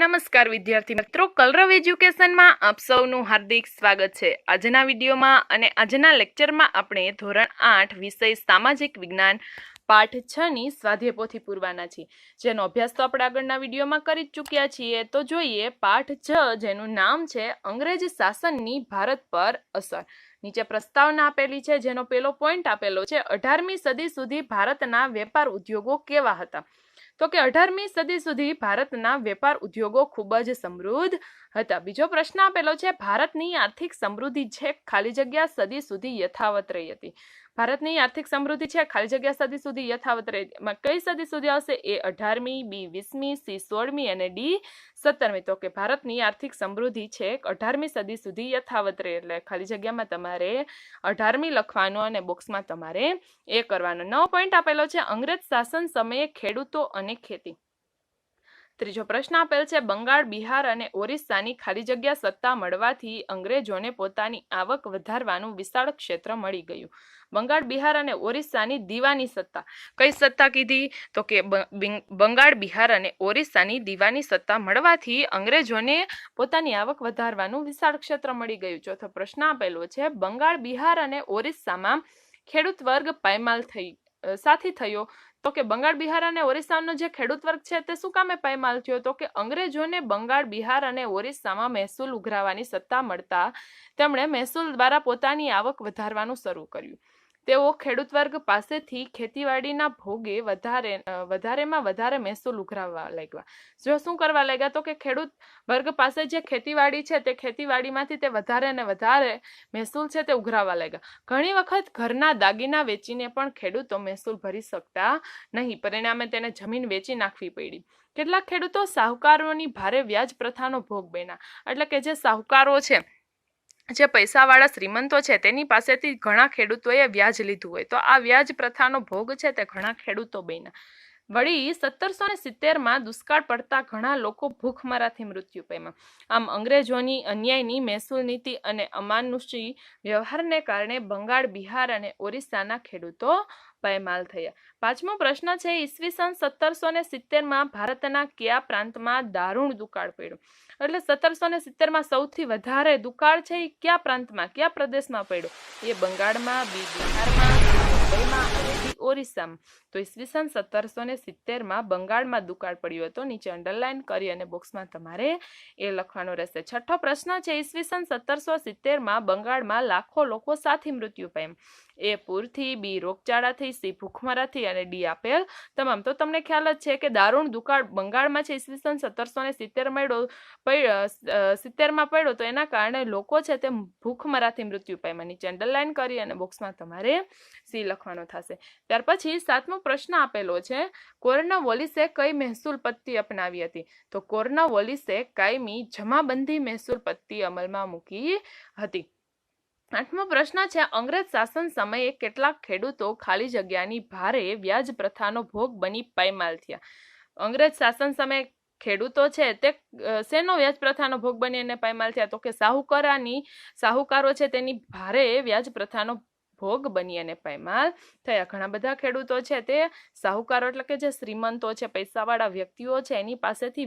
નમસ્કાર વિદ્યાર્થી મિત્રો, કલરવ એજ્યુકેશનમાં આપ સૌનું હાર્દિક સ્વાગત છે। આજના વિડીયોમાં અને આજના લેક્ચરમાં આપણે ધોરણ 8 વિષય સામાજિક વિજ્ઞાન પાઠ 6 ની સ્વાધ્યાય પોથી પૂરવાના છીએ, જેનો અભ્યાસ તો આપણે આગળના વિડીયોમાં કરી જ ચૂક્યા છીએ। તો જોઈએ પાઠ 6, જેનું નામ છે અંગ્રેજ શાસનની ભારત પર અસર। નીચે પ્રસ્તાવના આપેલી છે, જેનો પહેલો પોઈન્ટ આપેલો છે 18મી સદી સુધી ભારતના વેપાર ઉદ્યોગો કેવા હતા। તો કે 18મી સદી સુધી ભારતના વેપાર ઉદ્યોગો ખૂબ જ સમૃદ્ધ હતા। બીજો પ્રશ્ન આપેલો છે ભારતની આર્થિક સમૃદ્ધિ છે ખાલી જગ્યા સદી સુધી યથાવત રહી હતી। ભારતની આર્થિક સમૃદ્ધિ છે ખાલી જગ્યા સદી સુધી યથાવત રહી હતી। કઈ સદી સુધી આવશે? એ 18મી, બી 20મી, સી 16મી અને ડી 17મી। તો કે ભારતની આર્થિક સમૃદ્ધિ છે 18મી સદી સુધી યથાવત રહી, એટલે ખાલી જગ્યામાં તમારે 18મી લખવાનું અને બોક્સમાં તમારે એ કરવાનો। નવો પોઈન્ટ આપેલો છે અંગ્રેજ શાસન સમયે ખેડૂતો અને ખેતી। ત્રીજો પ્રશ્ન આપેલ છે બંગાળ, બિહાર અને ઓરિસ્સાની ખાલી જગ્યા સત્તા મળવાથી અંગ્રેજોને પોતાની આવક વધારવાનું વિશાળ ક્ષેત્ર મળી ગયું। બંગાળ, બિહાર અને ઓરિસ્સાની દીવાની સત્તા, કઈ સત્તા કીધી? તો કે બંગાળ, બિહાર અને ઓરિસ્સાની દીવાની સત્તા મળવાથી અંગ્રેજોને પોતાની આવક વધારવાનું વિશાળ ક્ષેત્ર મળી ગયું। ચોથો પ્રશ્ન આપેલો છે બંગાળ, બિહાર અને ઓરિસ્સામાં ખેડૂત વર્ગ પાયમાલ સાથી થયો। તો કે બંગાળ, બિહાર અને ઓરિસ્સાનો જે ખેડૂત વર્ગ છે તે શું કામે પાયમાલ થયો? તો કે અંગ્રેજોને બંગાળ, બિહાર અને ઓરિસ્સામાં મહેસૂલ ઉઘરાવવાની સત્તા મળતા તેમણે મહેસૂલ દ્વારા પોતાની આવક વધારવાનું શરૂ કર્યું। તેઓ ખેડૂત વર્ગ પાસેથી ખેતીવાડીના ભોગે વધારેમાં વધારે મહેસૂલ ઉઘરાવવા લાગ્યા। જો શું કરવા લાગ્યા? તો કે ખેડૂત વર્ગ પાસે જે ખેતીવાડી છે તે ખેતીવાડીમાંથી તે વધારે ને વધારે મહેસૂલ છે તે ઉઘરાવવા લાગ્યા। ઘણી વખત ઘરના દાગીના વેચીને પણ ખેડૂતો મહેસૂલ ભરી શકતા નહીં, પરિણામે તેને જમીન વેચી નાખવી પડી। કેટલાક ખેડૂતો શાહુકારોની ભારે વ્યાજ પ્રથાનો ભોગ બન્યા, એટલે કે જે શાહુકારો છે, જે પૈસાવાળા શ્રીમંતો છે, તેની પાસેથી ઘણા ખેડૂતોએ વ્યાજ લીધું હોય તો આ વ્યાજ પ્રથાનો ભોગ છે તે ઘણા ખેડૂતો બન્યા। વળી 1770માં દુષ્કાળ પડતા ઘણા લોકો ભૂખમરાથી મૃત્યુ પામ્યા। આમ અંગ્રેજોની અન્યાયની મહેસૂલ નીતિ અને અમાનુષી વ્યવહારને કારણે બંગાળ, બિહાર અને ઓરિસ્સાના ખેડૂતો પાયમાલ થયા। પાંચમો પ્રશ્ન છે ઈસવીસન 1770માં ભારતના કયા પ્રાંતમાં દારૂણ દુકાળ પડ્યો? એટલે 1770માં સૌથી વધારે દુકાળ છે એ કયા પ્રાંતમાં, કયા પ્રદેશમાં પડ્યો? એ બંગાળમાં, બી બિહારમાં, મુંબઈમાં અને ડી ઓરિસ્સામાં। તો ઈસવીસન 1770માં બંગાળમાં દુકાળ પડ્યો હતો। નીચે અંડરલાઈન કરી અને બોક્સમાં તમારે એ લખવાનો રહેશે। છઠ્ઠો પ્રશ્ન છે ઈસવીસન 1770માં બંગાળમાં લાખો લોકો સાથી મૃત્યુ પામ્યા। એ પૂરથી, બી રોગચાળાથી, સી ભૂખમરાથી અને ડી આપેલ તમામ। તો તમને ખ્યાલ જ છે કે દારૂણ દુકાળ બંગાળમાં છે ઈસવીસન 1770માં પડ્યો તો એના કારણે લોકો છે તે ભૂખમરાથી મૃત્યુ પામ્યા। નીચે અંડરલાઈન કરી અને બોક્સમાં તમારે સી લખવાનો થશે। ત્યાર પછી સાતમો પ્રશ્ન આપેલો છે કોર્નવોલિસે કઈ મહેસૂલ પદ્ધતિ અપનાવી હતી? તો કોર્નવોલિસે કાયમી જમાબંધી મહેસૂલ પદ્ધતિ અમલમાં મૂકી હતી। આઠમો પ્રશ્ન છે અંગ્રેજ શાસન સમયે કેટલાક ખેડૂતો ખાલી જગ્યાની ભારે વ્યાજ પ્રથાનો ભોગ બની પાયમાલ થયા? અંગ્રેજ શાસન સમયે ખેડૂતો છે તે શેનો વ્યાજ પ્રથાનો ભોગ બની અને પાયમાલ થયા? તો કે શાહુકારો છે તેની ભારે વ્યાજ પ્રથાનો ભોગ બની અને પાયમાલ થયા। ઘણા બધા ખેડૂતો છે તે શાહુકારો એટલે કે જે શ્રીમંતો છે, પૈસાવાળા વ્યક્તિઓ છે, એની પાસેથી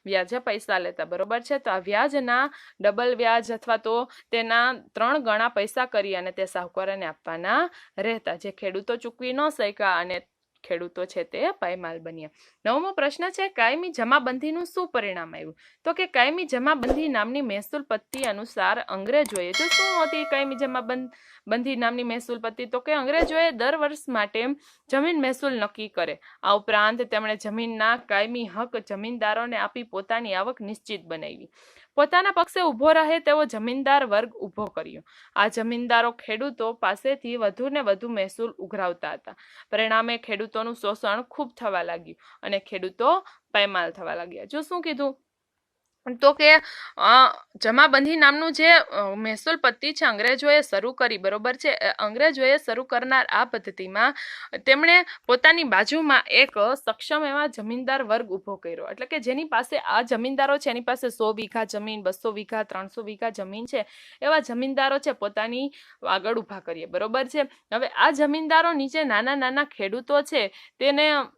વ્યાજે પૈસા લેતા, બરોબર છે? તો આ વ્યાજના ડબલ વ્યાજ અથવા તો તેના 3 ગણા પૈસા કરી અને તે શાહુકારોને આપવાના રહેતા, જે ખેડૂતો ચૂકવી ન શક્યા અને ખેડૂતો છે તે પાયમાલ બન્યા। નવમો પ્રશ્ન છે કાયમી જમાબંધીનું શું પરિણામ આવ્યું? તો કે કાયમી જમાબંધી નામની મહેસૂલ પદ્ધતિ અનુસાર અંગ્રેજોએ, જો શું હતી કાયમી જમાબંધી નામની મહેસૂલ પદ્ધતિ? તો કે અંગ્રેજોએ દર વર્ષ માટે જમીન મહેસૂલ નક્કી કરે। આ ઉપરાંત તેમણે જમીનના કાયમી હક જમીનદારોને આપી પોતાની આવક નિશ્ચિત બનાવી। પોતાના પક્ષે ઉભો રહે તેવો જમીનદાર વર્ગ ઉભો કર્યો। આ જમીનદારો ખેડૂતો પાસેથી વધુ ને વધુ મહેસૂલ ઉઘરાવતા હતા। પરિણામે ખેડૂતોનું શોષણ ખૂબ થવા લાગ્યું અને ખેડૂતો પાયમાલ થવા લાગ્યા। જો શું કીધું? તો કે જમાબંધી નામનું જે મહેસૂલ પદ્ધતિ છે અંગ્રેજોએ શરૂ કરી, બરોબર છે? અંગ્રેજોએ શરૂ કરનાર આ પદ્ધતિમાં તેમણે પોતાની બાજુમાં એક સક્ષમ એવા જમીનદાર વર્ગ ઉભો કર્યો, એટલે કે જેની પાસે આ જમીનદારો છે એની પાસે 100 વીઘા જમીન, 200 વીઘા, 300 વીઘા જમીન છે, એવા જમીનદારો છે પોતાની આગળ ઉભા કરીએ, બરોબર છે? હવે આ જમીનદારો નીચે નાના નાના ખેડૂતો છે તેને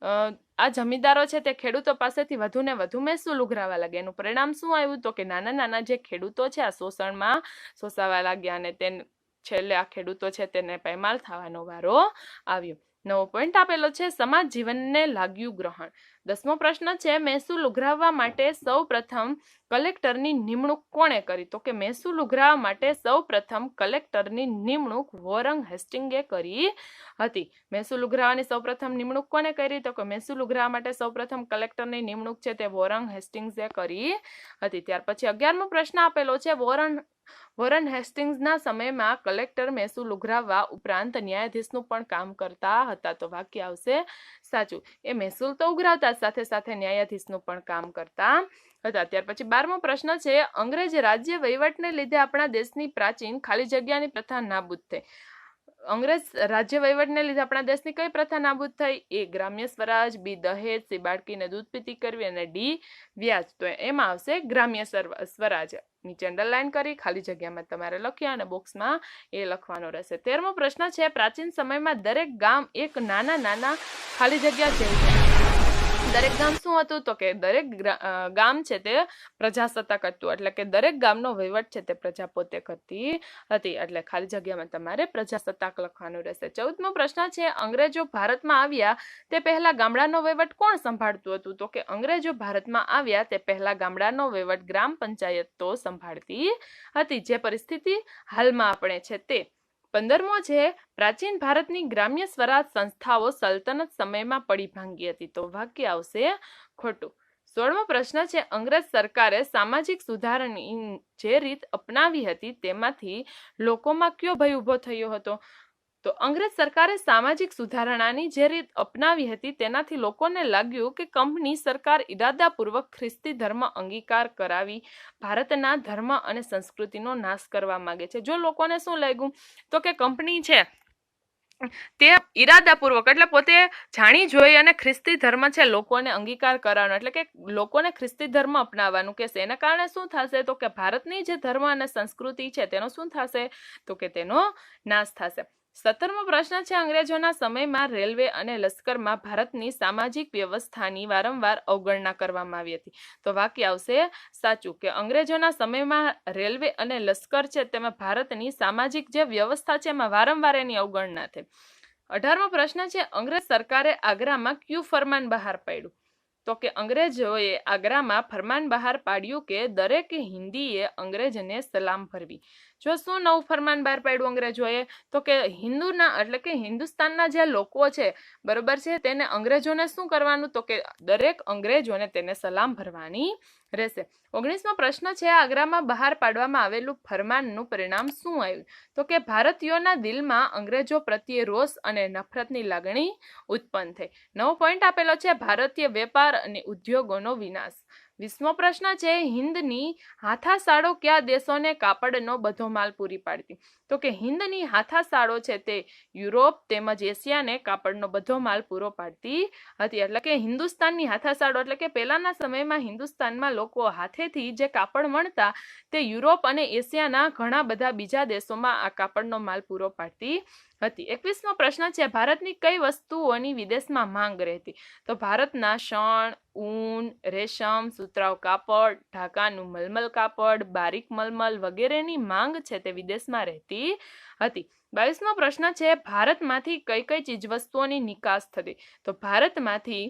આ જમીનદારો છે તે ખેડૂતો પાસેથી વધુ ને વધુ મહેસૂલ ઉઘરાવા લાગ્યા. એનું પરિણામ શું આવ્યું? તો કે નાના નાના જે ખેડૂતો છે આ શોષણમાં શોષાવા લાગ્યા અને છેલ્લે આ ખેડૂતો છે તેને પાયમાલ થવાનો વારો આવ્યો. નવો પોઈન્ટ આપેલો છે, સમાજ જીવનને લાગ્યું ગ્રહણ. 10મો પ્રશ્ન છે, મહેસૂલ ઉઘરાવવા માટે સૌ પ્રથમ કલેક્ટરની નિમણૂક કોણે કરી? તો કે મહેસૂલ ઉઘરાવવા માટે સૌ પ્રથમ કલેક્ટરની નિમણૂક વોરંગ હેસ્ટિંગે કરી હતી. મહેસૂલ ઉઘરાવવાની સૌ પ્રથમ નિમણૂક કોને કરી? તો કે મહેસૂલ ઉઘરાવવા માટે સૌ પ્રથમ કલેક્ટરની નિમણૂક છે તે વોરંગ હેસ્ટિંગ્સે કરી હતી. ત્યાર પછી 11મો પ્રશ્ન આપેલો છે, વોરન હેસ્ટિંગ્સના સમયમાં કલેક્ટર મહેસૂલ ઉઘરાવવા ઉપરાંત ન્યાયાધીશનું પણ કામ કરતા હતા. તો વાક્ય આવશે સાચું. એ મહેસૂલ તો ઉઘરાવતા સાથે સાથે ન્યાયાધીશનું પણ કામ કરતા હતા. ત્યાર પછી 12મો પ્રશ્ન છે, અંગ્રેજ રાજ્ય વહીવટને લીધે આપણા દેશની પ્રાચીન ખાલી જગ્યાની પ્રથા નાબૂદ થઈ. અંગ્રેજ રાજ્ય વહીવટને લીધે આપણા દેશની કઈ પ્રથા નાબૂદ થઈ? એ ગ્રામ્ય સ્વરાજ, બી દહેજ, સી બાળકીને દૂધ પીતી કરવી અને ડી વ્યાજ. તો એમાં આવશે ગ્રામ્ય સ્વરાજ. નીચે અંડરલાઈન કરી ખાલી જગ્યામાં તમારે લખ્યા અને બોક્સમાં એ લખવાનો રહેશે. 13મો પ્રશ્ન છે, પ્રાચીન સમયમાં દરેક ગામ એક નાના નાના ખાલી જગ્યા જેવું. દરેક ગામ શું હતું? તો કે દરેક ગામ છે તે પ્રજાસત્તાક હતું, એટલે કે દરેક ગામનો વહીવટ છે તે પ્રજા પોતે કરતી હતી, એટલે ખાલી જગ્યામાં તમારે પ્રજાસત્તાક લખવાનું રહેશે. 14મો પ્રશ્ન છે, અંગ્રેજો ભારતમાં આવ્યા તે પહેલા ગામડાનો વહીવટ કોણ સંભાળતું હતું? તો કે અંગ્રેજો ભારતમાં આવ્યા તે પહેલા ગામડાનો વહીવટ ગ્રામ પંચાયત તો સંભાળતી હતી, જે પરિસ્થિતિ હાલમાં આપણે છે તે. 15મો છે, પ્રાચીન ભારતની ગ્રામ્ય સ્વરાજ સંસ્થાઓ સલ્તનત સમયમાં પડી ભાંગી હતી. તો વાક્ય આવશે ખોટું. 16મો પ્રશ્ન છે, અંગ્રેજ સરકારે સામાજિક સુધારણાની જે રીત અપનાવી હતી તેમાંથી લોકોમાં કયો ભય ઉભો થયો હતો? તો અંગ્રેજ સરકારે સામાજિક સુધારણાની જે રીત અપનાવી હતી તેનાથી લોકોને લાગ્યું કે કંપની સરકાર ઇરાદાપૂર્વક ખ્રિસ્તી ધર્મ અંગીકાર કરાવી ભારતના ધર્મ અને સંસ્કૃતિનો નાશ કરવા માંગે છે. જો લોકોને શું લાગ્યું? તો કે કંપની છે તે ઈરાદાપૂર્વક એટલે પોતે જાણી જોઈ અને ખ્રિસ્તી ધર્મ છે લોકોને અંગીકાર કરવાનો, એટલે કે લોકોને ખ્રિસ્તી ધર્મ અપનાવવાનું કહેશે. એના કારણે શું થશે? તો કે ભારતની જે ધર્મ અને સંસ્કૃતિ છે તેનો શું થશે? તો કે તેનો નાશ થશે. 17મો પ્રશ્ન છે, અંગ્રેજોના સમયમાં રેલવે અને લશ્કરમાં ભારતની સામાજિક વ્યવસ્થાની વારંવાર અવગણના કરવામાં આવી હતી. તો વાક્ય આવશે સાચું કે અંગ્રેજોના સમયમાં રેલવે અને લશ્કર છે તેમાં ભારતની સામાજિક જે વ્યવસ્થા છે એમાં વારંવાર એની અવગણના થઈ. 18મો પ્રશ્ન છે, અંગ્રેજ સરકારે આગ્રામાં કયું ફરમાન બહાર પાડ્યું? તો કે અંગ્રેજોએ આગ્રામાં ફરમાન બહાર પાડ્યું કે દરેક હિન્દીએ અંગ્રેજને સલામ ભરવી. જો શું નવું ફરમાન બહાર પાડ્યું અંગ્રેજોએ? તો કે હિન્દુના એટલે કે હિન્દુસ્તાનના જે લોકો છે બરોબર છે તેને અંગ્રેજોને શું કરવાનું? તો કે દરેક અંગ્રેજોને તેને સલામ ભરવાની રહેશે. 19મો પ્રશ્ન છે, આગ્રામાં બહાર પાડવામાં આવેલું ફરમાનનું પરિણામ શું આવ્યું? તો કે ભારતીયોના દિલમાં અંગ્રેજો પ્રત્યે રોષ અને નફરતની લાગણી ઉત્પન્ન થઈ. નવો પોઈન્ટ આપેલો છે, ભારતીય વેપાર અને ઉદ્યોગોનો વિનાશ. 20મો પ્રશ્ન છે, હિન્દની હાથાશાળો કયા દેશોને કાપડનો બધો માલ પૂરી પાડતી? તો કે હિન્દની હાથાશાળો છે તે યુરોપ તેમજ એશિયાને કાપડનો બધો માલ પૂરો પાડતી હતી, એટલે કે હિન્દુસ્તાનની હાથાશાળો એટલે કે પહેલાના સમયમાં હિન્દુસ્તાનમાં લોકો હાથેથી જે કાપડ વણતા તે યુરોપ અને એશિયાના ઘણા બધા બીજા દેશોમાં આ કાપડનો માલ પૂરો પાડતી હતી. 21મો પ્રશ્ન છે, ભારતની કઈ વસ્તુઓની વિદેશમાં માંગ રહેતી? તો ભારતના શણ, ઊન, રેશમ, સુતરાઉ કાપડ, ઢાકાનું મલમલ કાપડ, બારીક મલમલ વગેરેની માંગ છે તે વિદેશમાં રહેતી હતી. 22મો પ્રશ્ન છે, ભારતમાંથી કઈ કઈ ચીજવસ્તુઓની નિકાસ થતી? તો ભારતમાંથી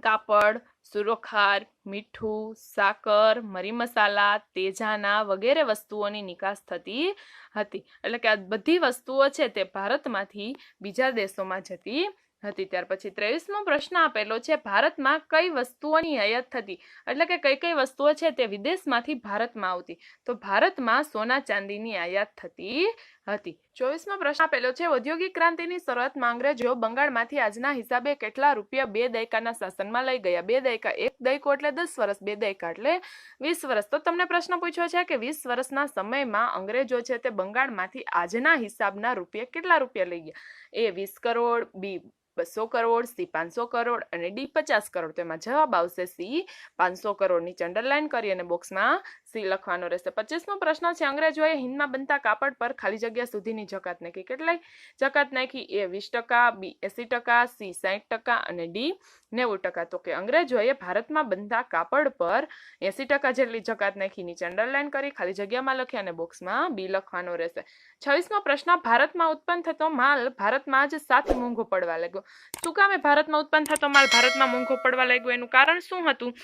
કાપડ, સુરખાર, મીઠું, સાકર, મરી મસાલા, તેજાના વગેરે વસ્તુઓની નિકાસ થતી હતી, એટલે કે આ બધી વસ્તુઓ છે તે ભારતમાંથી બીજા દેશોમાં જતી હતી. ત્યાર પછી 23મો પ્રશ્ન આપેલો છે, ભારતમાં કઈ વસ્તુઓની આયાત થતી? એટલે કે કઈ કઈ વસ્તુઓ છે તે વિદેશમાંથી ભારતમાં આવતી? તો ભારતમાં સોના ચાંદીની આયાત થતી હતી. 24મો પ્રશ્ન આપેલો છે, ઔદ્યોગિક ક્રાંતિની શરૂઆતમાં અંગ્રેજો બંગાળમાંથી આજના હિસાબે કેટલા રૂપિયા 2 દાયકાના શાસનમાં લઈ ગયા? 2 દાયકા, 1 દાયકો એટલે 10 વર્ષ, 2 દાયકા એટલે 20 વર્ષ. તો તમને પ્રશ્ન પૂછ્યો છે કે 20 વર્ષના સમયમાં અંગ્રેજો છે તે બંગાળમાંથી આજના હિસાબના રૂપિયા કેટલા રૂપિયા લઈ ગયા? એ 20 કરોડ, બી 200 કરોડ, સી 500 કરોડ અને ડી 50 કરોડ. તો એમાં જવાબ આવશે સી 500 કરોડ. નીચે અંડરલાઈન કરી અને બોક્સમાં સી લખવાનો રહેશે. 25મો પ્રશ્ન છે, અંગ્રેજોએ હિંદમાં બનતા કાપડ પર ખાલી જગ્યા સુધીની જકાત નાખી. કેટલી જકાત નાખી? એ 20%, બી 80%, સી 60% અને ડી 90%. તો કે અંગ્રેજોએ ભારતમાં બનતા કાપડ પર 80% જેટલી જકાત નાખી. નીચે અંડરલાઈન કરી ખાલી જગ્યામાં લખી અને બોક્સમાં બી લખવાનો રહેશે. 26મો પ્રશ્ન, ભારતમાં ઉત્પન્ન થતો માલ ભારતમાં જ સાથ મોંઘો પડવા લાગ્યો. શું કામે ભારતમાં ઉત્પન્ન થતો માલ ભારતમાં મોંઘો પડવા લાગ્યો? એનું કારણ શું હતું?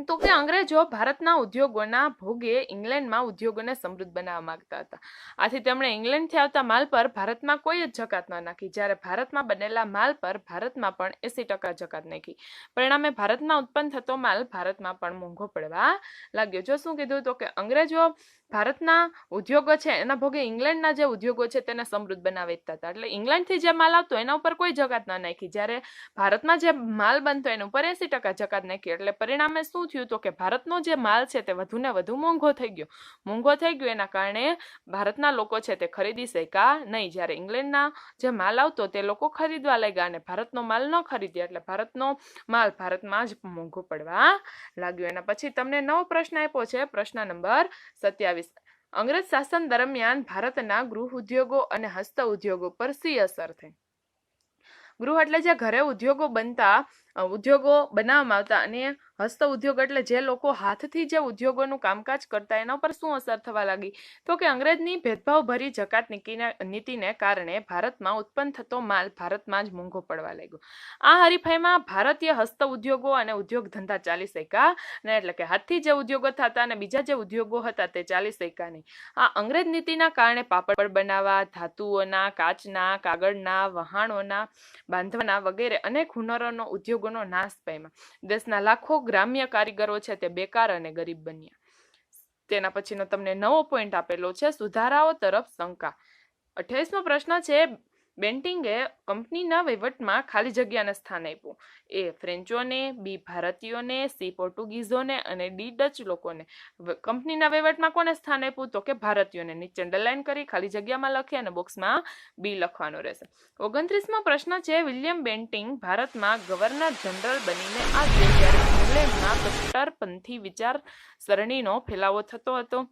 તો કે અંગ્રેજો ભારતના ઉદ્યોગોના ભોગે ઇંગ્લેન્ડમાં ઉદ્યોગોને સમૃદ્ધ બનાવવા માંગતા હતા. આથી તેમણે ઇંગ્લેન્ડથી આવતા માલ પર ભારતમાં કોઈ જ જકાત ન નાખી. જ્યારે ભારતમાં બનેલા માલ પર ભારતમાં પણ 80% જકાત નાખી. પરિણામે ભારતમાં ઉત્પન્ન થતો માલ ભારતમાં પણ મોંઘો પડવા લાગ્યો. જો શું કીધું? તો કે અંગ્રેજો ભારતના ઉદ્યોગો છે એના ભોગે ઇંગ્લેન્ડના જે ઉદ્યોગો છે તેને સમૃદ્ધ બનાવતા હતા. એટલે ઇંગ્લેન્ડથી જે માલ આવતો એના ઉપર કોઈ જકાત ન નાખી. જ્યારે ભારતમાં જે માલ બનતો એના ઉપર 80% જકાત નાખી. એટલે પરિણામે શું થયું? તો કે ભારતનો જે માલ છે તે વધુ ને વધુ મોંઘો થઈ ગયો. મોંઘો થઈ ગયો એના કારણે ભારતના લોકો છે તે ખરીદી શક્યા નહીં. જ્યારે ઇંગ્લેન્ડના જે માલ આવતો તે લોકો ખરીદવા લાગ્યા અને ભારતનો માલ ન ખરીદ્યા. એટલે ભારતનો માલ ભારતમાં જ મોંઘો પડવા લાગ્યો. એના પછી તમને નવો પ્રશ્ન આપ્યો છે, પ્રશ્ન નંબર 27. અંગ્રેજ શાસન દરમિયાન ભારતના ગૃહ ઉદ્યોગો અને હસ્ત ઉદ્યોગો પર શી અસર થઈ? ગૃહ એટલે જે ઘરે ઉદ્યોગો બનતા, ઉદ્યોગો બનાવવામાં આવતા, અને હસ્ત ઉદ્યોગ એટલે જે લોકો હાથથી જે ઉદ્યોગોનું કામકાજ કરતા એના ઉપર શું અસર થવા લાગી? તો કે અંગ્રેજની ભેદભાવભરી જકાત નીતિને કારણે ભારતમાં ઉત્પન્ન થતો માલ ભારતમાં જ મોંઘો પડવા લાગ્યો. આ હરીફાઈમાં ભારતીય હસ્ત ઉદ્યોગો અને ઉદ્યોગ ધંધા ચાલી શક્યા ને, એટલે કે હાથથી જે ઉદ્યોગો થતા અને બીજા જે ઉદ્યોગો હતા તે ચાલી શક્યા નહીં. આ અંગ્રેજ નીતિના કારણે પાપડ બનાવવા, ધાતુઓના, કાચના, કાગળના, વહાણોના બાંધવાના વગેરે અનેક હુનરોનો ઉદ્યોગોનો નાશ પામ્યો. દેશના લાખો ગ્રામ્ય કારીગરો છે તે બેકાર અને ગરીબ બન્યા. તેના પછીનો તમને નવો પોઈન્ટ આપેલો છે, સુધારાઓ તરફ શંકા. 28મો પ્રશ્ન છે, બેન્ટિંગે કંપનીના વહીવટમાં ખાલી જગ્યાને સ્થાન આપ્યું. એ ફ્રેન્ચોને, બી ભારતીયોને, સી પોર્ટુગીઝોને અને ડી ડચ લોકોને. કંપનીના વહીવટમાં કોને સ્થાન આપ્યું? તો કે ભારતીયોને. નીચે અંડરલાઈન કરી ખાલી જગ્યામાં લખી અને બોક્સમાં બી લખવાનો રહેશે. 29મો પ્રશ્ન છે, વિલિયમ બેન્ટિંગ ભારતમાં ગવર્નર જનરલ બનીને આવ્યો ત્યારે ઇંગ્લેન્ડમાં કટ્ટરપંથી વિચારસરણીનો ફેલાવો થતો હતો.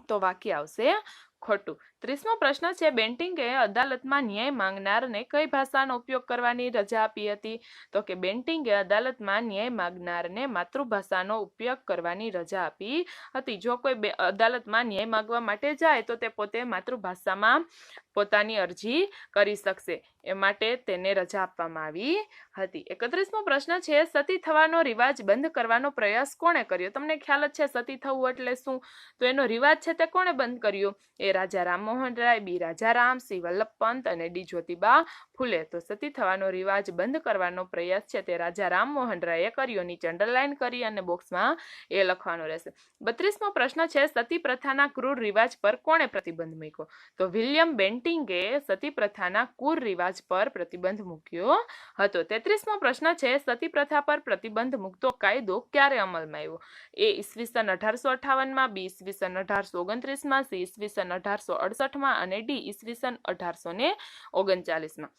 તો વાક્ય આવશે ખોટું. 30મો પ્રશ્ન છે, બેન્ટિંગે અદાલતમાં ન્યાય માંગનારને કઈ ભાષાનો ઉપયોગ કરવાની રજા આપી હતી? તો કે બેન્ટિંગે અદાલતમાં ન્યાય માંગનારને માતૃભાષાનો ઉપયોગ કરવાની રજા આપી હતી. જો કોઈ અદાલતમાં ન્યાય માંગવા માટે જાય તો તે પોતે માતૃભાષામાં પોતાની અરજી કરી શકશે. એ માટે તેને રજા આપવામાં આવી હતી. 31મો પ્રશ્ન છે, સતી થવાનો રિવાજ બંધ કરવાનો પ્રયાસ કોણે કર્યો? તમને ખ્યાલ જ છે સતી થવું એટલે શું? તો એનો રિવાજ છે તે કોણે બંધ કર્યો? એ રાજા રામમોહન રાય, બી રાજારામ, સી વલ્લભપંત અને ડી જ્યોતિબા ફૂલે. તો સતી થવાનો રિવાજ બંધ કરવાનો પ્રયાસ છે તે રાજા રામમોહન રાયે કર્યો. નીચે અંડરલાઈન કરી અને બોક્સમાં એ લખવાનો રહેશે. 32મો પ્રશ્ન છે, સતી પ્રથાના ક્રૂર રિવાજ પર કોણે પ્રતિબંધ મૂક્યો? તો વિલિયમ બેન્ટિંગે સતી પ્રથાના ક્રૂર રિવાજ પર પ્રતિબંધ મૂક્યો હતો. 33મો પ્રશ્ન છે, સતી પ્રથા પર પ્રતિબંધ મૂકતો કાયદો ક્યારે અમલમાં આવ્યો? એ ઈસવીસન 1858માં, બી ઈસવીસન 1829માં, સી ઈસવીસન 1868માં અને ડી ઈસવીસન 1839માં.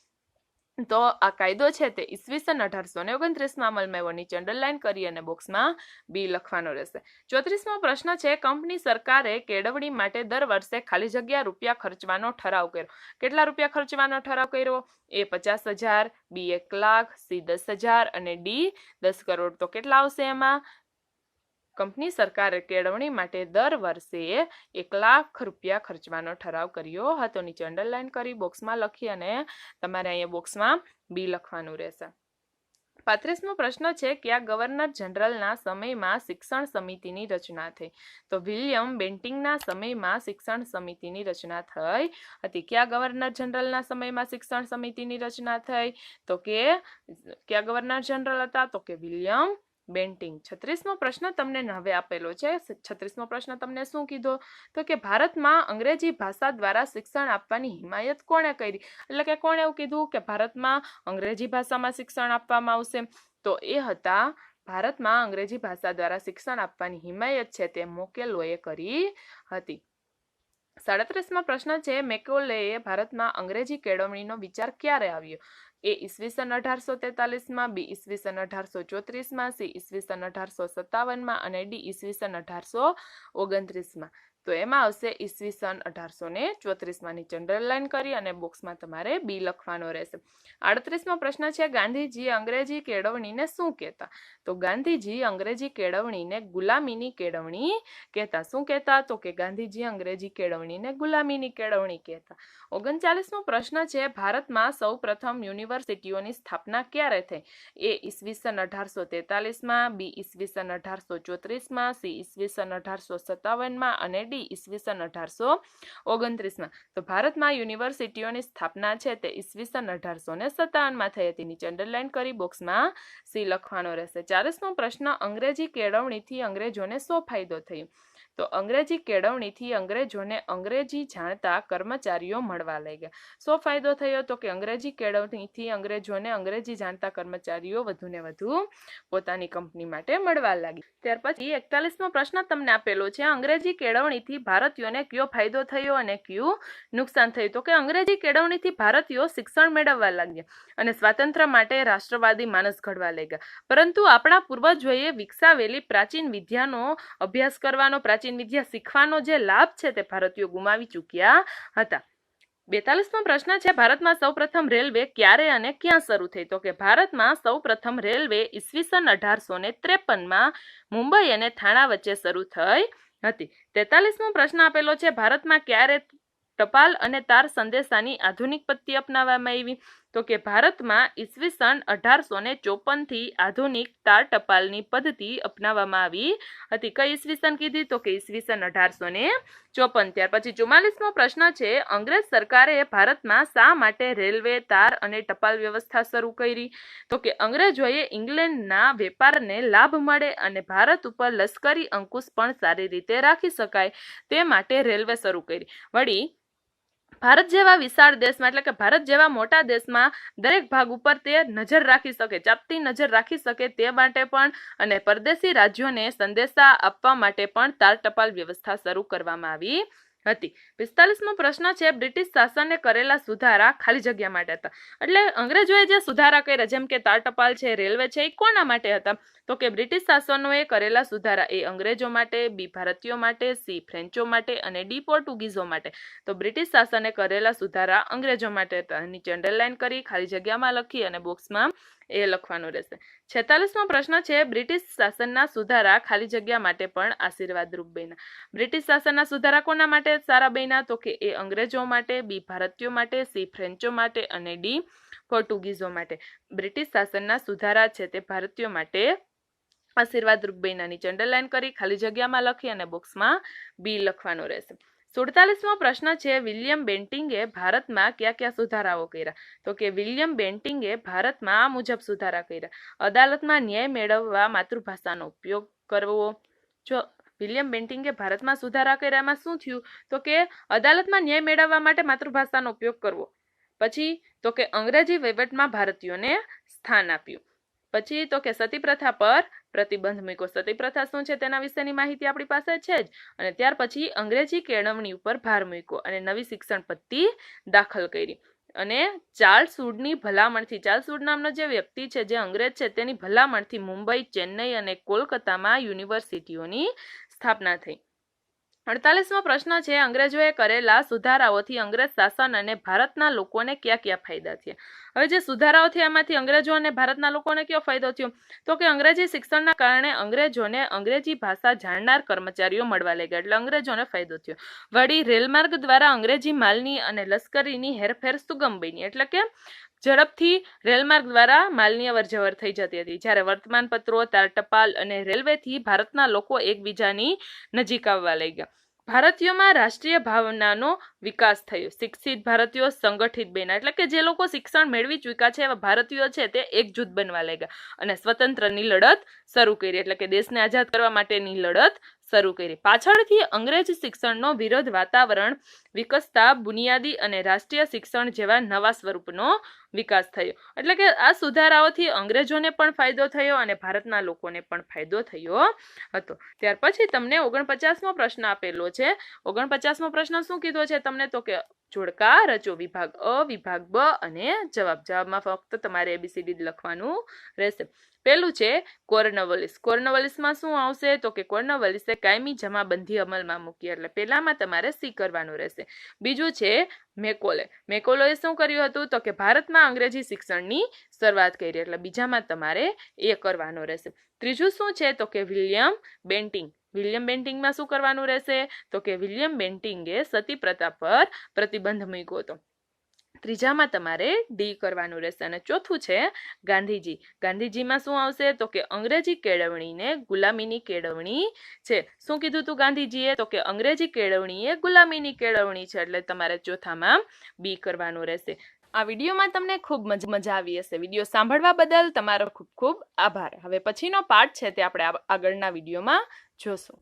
તો આ કાયદો છે તે ઈસવીસન 1829માં અમલમાં આવ્યો. નીચે અંડરલાઈન કરી અને બોક્સમાં બી લખવાનો રહેશે. 34મો પ્રશ્ન છે, કંપની સરકારે કેળવણી માટે દર વર્ષે ખાલી જગ્યા રૂપિયા ખર્ચવાનો ઠરાવ કર્યો. કેટલા રૂપિયા ખર્ચવાનો ઠરાવ કર્યો? એ 50,000, બી 1 લાખ, સી 10,000 અને ડી 10 કરોડ. તો કેટલા આવશે એમાં? કંપની સરકારે કેળવણી માટે દર વર્ષે 1 લાખ રૂપિયા ખર્ચવાનો ઠરાવ કર્યો હતો. નીચે અંડરલાઈન કરી બોક્સમાં લખી અને તમારે અહીંયા બોક્સમાં બી લખવાનું રહેશે. 35મો પ્રશ્ન છે, કયા ગવર્નર જનરલના સમયમાં શિક્ષણ સમિતિની રચના થઈ? તો વિલિયમ બેન્ટિંગના સમયમાં શિક્ષણ સમિતિની રચના થઈ હતી. કયા ગવર્નર જનરલના સમયમાં શિક્ષણ સમિતિની રચના થઈ? તો કે કયા ગવર્નર જનરલ હતા? તો કે વિલિયમ બેન્ટિંગ. 36મો પ્રશ્ન તમને હવે આપેલો છે. 36મો પ્રશ્ન તમને શું કીધો? તો કે ભારતમાં અંગ્રેજી ભાષા દ્વારા શિક્ષણ આપવાની હિમાયત કોણે કરી? એટલે કે કોણે એવું કીધું કે ભારતમાં અંગ્રેજી ભાષામાં શિક્ષણ આપવામાં આવશે? તો એ હતા ભારતમાં અંગ્રેજી ભાષા દ્વારા શિક્ષણ આપવાની હિમાયત છે તે મોકેલોએ કરી હતી. 37મો પ્રશ્ન છે, મેકોલેએ ભારતમાં અંગ્રેજી કેળવણીનો વિચાર ક્યારે આવ્યો? એ ઈસવીસન 1843માં, બી ઈસવીસન 1834માં, સી ઈસવીસન 1857માં અને ડી ઈસવીસન 1829માં. તો એમાં આવશે ઈસવીસન 1834માં. નીચે અંડરલાઈન કરી અને બોક્સમાં તમારે બી લખવાનો રહેશે. 38મો પ્રશ્ન છે, ગાંધીજી અંગ્રેજી કેળવણીને શું કહેતા? તો ગાંધીજી અંગ્રેજી કેળવણીને ગુલામીની કેળવણી કહેતા. શું કહેતા? તો કે ગાંધીજી અંગ્રેજી કેળવણીને ગુલામીની કેળવણી કહેતા. 39મો પ્રશ્ન છે, ભારતમાં સૌ પ્રથમ યુનિવર્સિટીઓની સ્થાપના ક્યારે થઈ? એ ઈસવીસન 1843માં, બી ઈસવીસન 1834માં, સી ઈસવીસન 1857માં અને ડી ઈસવીસન 1829માં. તો ભારતમાં યુનિવર્સિટીઓની સ્થાપના છે તે ઈસવીસન 1857માં થઈ હતી. નીચે અંડરલાઈન કરી બોક્સમાં સી લખવાનો રહેશે. 40મો પ્રશ્ન, અંગ્રેજી કેળવણીથી અંગ્રેજોને શો ફાયદો થયો? તો અંગ્રેજી કેળવણીથી અંગ્રેજોને અંગ્રેજી જાણતા કર્મચારીઓ મળવા લાગ્યા. શો ફાયદો થયો? તો કે અંગ્રેજી કેળવણીથી અંગ્રેજોને અંગ્રેજી જાણતા કર્મચારીઓ વધુને વધુ પોતાની કંપની માટે મળવા લાગી. ત્યાર પછી 41મો પ્રશ્ન તમને આપેલો છે, અંગ્રેજી કેળવણીથી ભારતીયોને કયો ફાયદો થયો અને કયું નુકસાન થયું? તો કે અંગ્રેજી કેળવણીથી ભારતીયો શિક્ષણ મેળવવા લાગ્યા અને સ્વાતંત્ર્ય માટે રાષ્ટ્રવાદી માનસ ઘડવા લાગ્યા. પરંતુ આપણા પૂર્વજોએ વિકસાવેલી પ્રાચીન વિદ્યાનો અભ્યાસ કરવાનો, પ્રાચીન વિદ્યા શીખવાનો જે લાભ છે તે ભારતીયો ગુમાવી ચૂક્યા હતા. 42મો પ્રશ્ન છે, ભારતમાં સૌપ્રથમ રેલવે ક્યારે અને ક્યાં શરૂ થઈ? તો કે ભારતમાં સૌપ્રથમ રેલવે ઈસવીસન 1853માં મુંબઈ અને થાણા વચ્ચે શરૂ થઈ હતી. 43મો પ્રશ્ન આપેલો છે, ભારતમાં ક્યારે ટપાલ અને તાર સંદેશાની આધુનિક પદ્ધતિ અપનાવવામાં આવી? તો કે ભારતમાં ઈસવીસન 1854 થી આધુનિક તાર ટપાલની પદ્ધતિ અપનાવવામાં આવી હતી. કઈ ઈસવીસન કીધી? તો કે ઈસવીસન 1854. ત્યાર પછી 44મો પ્રશ્ન છે, અંગ્રેજ સરકારે ભારતમાં શા માટે રેલવે, તાર અને ટપાલ વ્યવસ્થા શરૂ કરી? તો કે અંગ્રેજોએ ઇંગ્લેન્ડના વેપારને લાભ મળે અને ભારત ઉપર લશ્કરી અંકુશ પણ સારી રીતે રાખી શકાય તે માટે રેલવે શરૂ કરી. વળી ભારત જેવા વિશાળ દેશમાં, એટલે કે ભારત જેવા મોટા દેશમાં દરેક ભાગ ઉપર તે નજર રાખી શકે, ચાપતી નજર રાખી શકે તે માટે પણ અને પરદેશી રાજ્યોને સંદેશા આપવા માટે પણ તાર ટપાલ વ્યવસ્થા શરૂ કરવામાં આવી હતી. 45મો પ્રશ્ન છે, બ્રિટિશ શાસને કરેલા સુધારા ખાલી જગ્યા માટે હતા. એટલે અંગ્રેજોએ જે સુધારા કર્યા, જેમ કે તાર ટપાલ છે, રેલવે છે, એ કોના માટે હતા? તો કે બ્રિટિશ શાસનોએ કરેલા સુધારા એ અંગ્રેજો માટે, બી ભારતીયો માટે, સી ફ્રેન્ચો માટે અને ડી પોર્ટુગીઝો માટે. તો બ્રિટિશ શાસને કરેલા સુધારા અંગ્રેજો માટે હતા. નીચે અંડરલાઈન કરી ખાલી જગ્યામાં લખી અને બોક્સમાં એ લખવાનું રહેશે. 46મો પ્રશ્ન છે, બ્રિટિશ શાસનના સુધારા ખાલી જગ્યા માટે પણ આશીર્વાદરૂપ બન્યા. બ્રિટિશ શાસનના સુધારા કોના માટે સારા બન્યા? તો કે એ અંગ્રેજો માટે, બી ભારતીયો માટે, સી ફ્રેન્ચો માટે અને ડી પોર્ટુગીઝો માટે. બ્રિટિશ શાસનના સુધારા છે તે ભારતીયો માટે આશીર્વાદરૂપ બન્યા. નીચે અંડરલાઈન કરી ખાલી જગ્યામાં લખી અને બોક્સમાં બી લખવાનું રહેશે. 47મો પ્રશ્ન છે, વિલિયમ બેન્ટિંગે ભારતમાં કયા કયા સુધારાઓ કર્યા? તો કે વિલિયમ બેન્ટિંગે ભારતમાં આ મુજબ સુધારા કર્યા. અદાલતમાં ન્યાય મેળવવા માતૃભાષાનો ઉપયોગ કરવો. જો વિલિયમ બેન્ટિંગે ભારતમાં સુધારા કર્યા, એમાં શું થયું? તો કે અદાલતમાં ન્યાય મેળવવા માટે માતૃભાષાનો ઉપયોગ કરવો. પછી તો કે અંગ્રેજી વહીવટમાં ભારતીયોને સ્થાન આપ્યું. પછી તો કે સતી પ્રથા પર પ્રતિબંધ મૂક્યો. સતી પ્રથા શું છે તેના વિશેની માહિતી આપણી પાસે છે જ. અને ત્યાર પછી અંગ્રેજી કેળવણી ઉપર ભાર મૂક્યો અને નવી શિક્ષણ પદ્ધતિ દાખલ કરી. અને ચાર્લ્સ વુડની ભલામણથી, ચાર્લ્સ વુડ નામનો જે વ્યક્તિ છે, જે અંગ્રેજ છે, તેની ભલામણથી મુંબઈ, ચેન્નઈ અને કોલકાતામાં યુનિવર્સિટીઓની સ્થાપના થઈ. 48મો પ્રશ્ન છે, અંગ્રેજોએ કરેલા સુધારાઓથી અંગ્રેજ શાસન અને ભારતના લોકોને કયા કયા ફાયદા થયા? હવે જે સુધારાઓ થયા એમાંથી અંગ્રેજો અને ભારતના લોકોને કયો ફાયદો થયો? તો કે અંગ્રેજી શિક્ષણના કારણે અંગ્રેજોને અંગ્રેજી ભાષા જાણનાર કર્મચારીઓ મળવા લાગ્યા, એટલે અંગ્રેજોને ફાયદો થયો. વળી રેલમાર્ગ દ્વારા અંગ્રેજી માલની અને લશ્કરીની હેરફેર સુગમ બની, એટલે કે ઝડપથી રેલમાર્ગ દ્વારા માલની અવરજવર થઈ જતી હતી. જ્યારે વર્તમાનપત્રો, તાર ટપાલ અને રેલવેથી ભારતના લોકો એકબીજાની નજીક આવવા લાગ્યા. ભારતીયોમાં રાષ્ટ્રીય ભાવનાનો વિકાસ થયો. શિક્ષિત ભારતીયો સંગઠિત બન્યા, એટલે કે જે લોકો શિક્ષણ મેળવી ચૂક્યા છે એવા ભારતીયો છે તે એકજૂથ બનવા લાગ્યા અને સ્વતંત્રની લડત શરૂ કરી, એટલે કે દેશને આઝાદ કરવા માટેની લડત શરૂ કરી. પાછળથી અંગ્રેજ શિક્ષણનો વિરોધ વાતાવરણ વિકસતા બુનિયાદી અને રાષ્ટ્રીય શિક્ષણ જેવા નવા સ્વરૂપનો વિકાસ થયો. એટલે કે આ સુધારાઓથી અંગ્રેજોને પણ ફાયદો થયો અને ભારતના લોકોને પણ ફાયદો થયો હતો. ત્યાર પછી તમને 49મો પ્રશ્ન આપેલો છે. 49મો પ્રશ્ન શું કીધો છે તમને? તો કે જોડકા રચો. વિભાગ અ, વિભાગ બ અને જવાબમાં ફક્ત તમારે ABCD લખવાનું રહેશે. પેલું છે કોર્નવલિસ. કોર્નવલિસમાં શું આવશે તો કે કોર્નવલિસે કાયમી જમાબંધી અમલમાં મૂકી, એટલે પહેલામાં તમારે સી કરવાનું રહેશે. બીજું છે મેકોલે. મેકોલોએ શું કર્યું હતું તો કે ભારતમાં અંગ્રેજી શિક્ષણની શરૂઆત કરી, એટલે બીજામાં તમારે એ કરવાનું રહેશે. ત્રીજું શું છે તો કે વિલિયમ બેન્ટિંગ. વિલિયમ બેન્ટિંગમાં શું કરવાનું રહેશે તો કે વિલિયમ બેન્ટિંગે સતી પ્રથા પર પ્રતિબંધ મૂક્યો હતો, ત્રીજામાં તમારે ડી કરવાનું રહેશે. અને ચોથું છે ગાંધીજી. ગાંધીજીમાં શું આવશે તો કે અંગ્રેજી કેળવણીને ગુલામીની કેળવણી છે. શું કીધું તું ગાંધીજીએ તો કે અંગ્રેજી કેળવણી એ ગુલામીની કેળવણી છે, એટલે તમારે ચોથામાં બી કરવાનું રહેશે. આ વિડીયોમાં તમને ખૂબ મજા આવી હશે. વિડીયો સાંભળવા બદલ તમારો ખૂબ ખૂબ આભાર. હવે પછીનો પાર્ટ છે તે આપણે આગળના વિડીયોમાં જોશું.